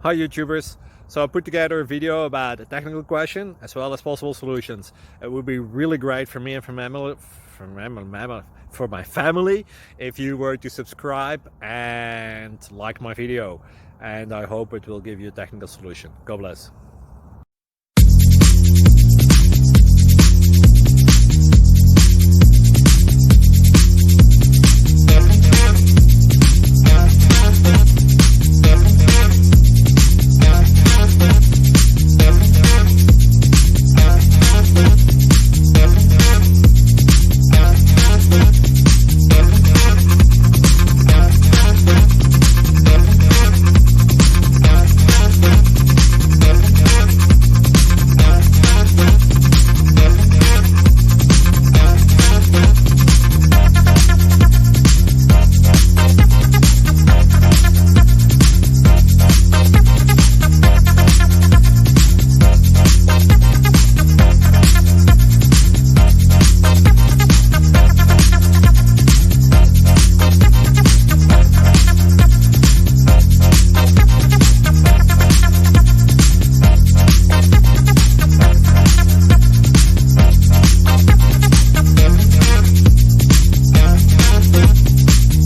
Hi YouTubers! So I put together a video about a technical question as well as possible solutions. It would be really great for me and for my family if you were to subscribe and like my video, and I hope it will give you a technical solution. God bless.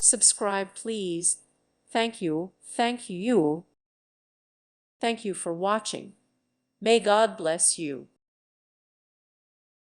Subscribe, please. Thank you. Thank you. Thank you for watching. May God bless you.